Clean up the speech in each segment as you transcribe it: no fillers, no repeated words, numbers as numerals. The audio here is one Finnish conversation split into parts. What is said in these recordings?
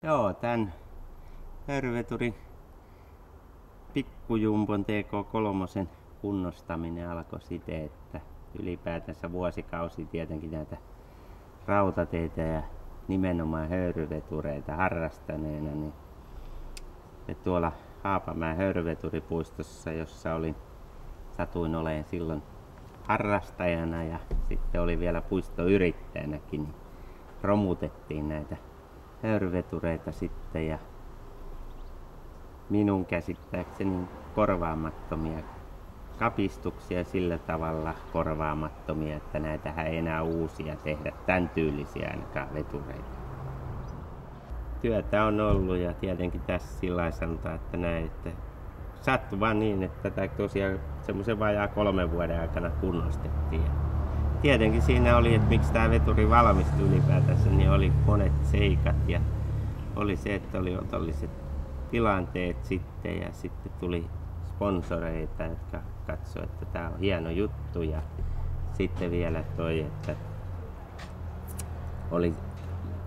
Joo, tän höyryveturin pikkujumpon TK3 kunnostaminen alkoi siten, että ylipäätänsä vuosikausi tietenkin näitä rautateitä ja nimenomaan höyryvetureita harrastaneena, niin tuolla Haapamäen höyryveturipuistossa, jossa satuin olemaan silloin harrastajana ja sitten oli vielä puistoyrittäjänäkin, niin romutettiin näitä höyryvetureita sitten ja minun käsittääkseni korvaamattomia kapistuksia sillä tavalla korvaamattomia, että näitähän ei enää uusia tehdä tämän tyylisiä ainakaan vetureita. Työtä on ollut ja tietenkin tässä sillä sanotaan, että näin, että sattui vaan niin, että tätä tosiaan semmoisen vajaa 3 vuoden aikana kunnostettiin. Ja tietenkin siinä oli, että miksi tämä veturi valmistui ylipäätänsä, niin oli monet seikat ja oli se, että oli otolliset tilanteet sitten ja sitten tuli sponsoreita, jotka katsoivat, että tämä on hieno juttu ja sitten vielä toi, että oli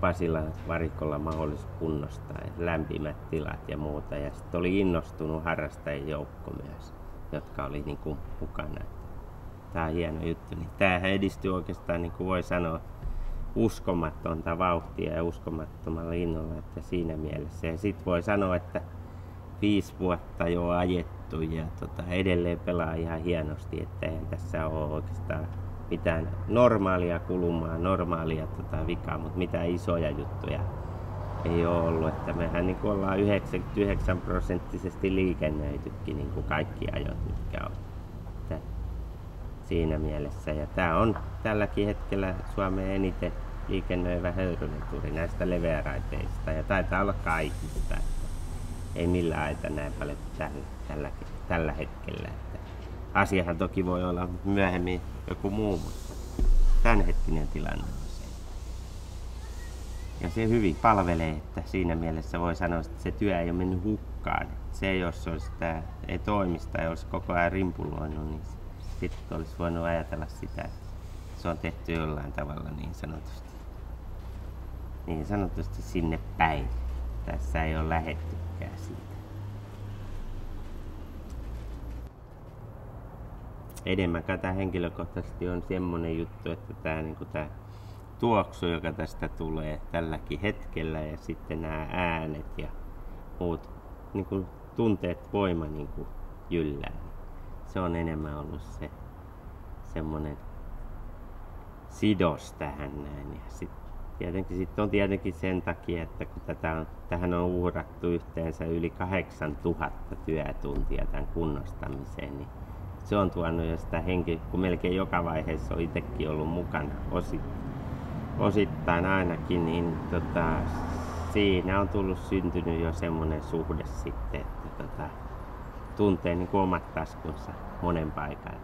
Pasilan varikolla mahdollisuus kunnostaa lämpimät tilat ja muuta ja sitten oli innostunut harrastajien joukko myös, jotka oli niin kuin mukana. Tämä on hieno juttu. Niin tämähän edistyi oikeastaan, niin kuin voi sanoa, uskomatonta vauhtia ja uskomattomalla innolla, että siinä mielessä. Ja sitten voi sanoa, että 5 vuotta jo ajettu ja edelleen pelaa ihan hienosti, että eihän tässä ole oikeastaan mitään normaalia kulumaa, normaalia vikaa, mutta mitään isoja juttuja ei ole ollut. Että mehän niin ollaan 99% liikennöitykin niin kuin kaikki ajot, mitkä on. Että siinä mielessä. Ja tämä on tälläkin hetkellä Suomen eniten liikennöivä höyryveturi näistä leveäraiteista ja taitaa olla kaikista. Että ei millään aita näin paljon tällä hetkellä. Että asiahan toki voi olla myöhemmin joku muu, mutta tämänhetkinen tilanne on se. Ja se hyvin palvelee, että siinä mielessä voi sanoa, että se työ ei ole mennyt hukkaan. Se jos olisi tämä ei toimisi tai olisi koko ajan rimpuloinut, niin sitten olisi voinut ajatella sitä, että se on tehty jollain tavalla niin sanotusti sinne päin. Tässä ei ole lähettykään siitä. Enemmän tämä henkilökohtaisesti on semmoinen juttu, että tämä tuoksu, joka tästä tulee tälläkin hetkellä ja sitten nämä äänet ja muut tunteet, voima jyllää. Se on enemmän ollut se semmoinen sidos tähän näin. Ja tietenkin on sen takia, että kun tähän on uhrattu yhteensä yli 8000 työtuntia tämän kunnostamiseen, niin se on tuonut jo sitä kun melkein joka vaiheessa on itsekin ollut mukana osittain ainakin, niin siinä on syntynyt jo semmoinen suhde sitten, että tuntee niin kuin omat taskunsa monen paikan.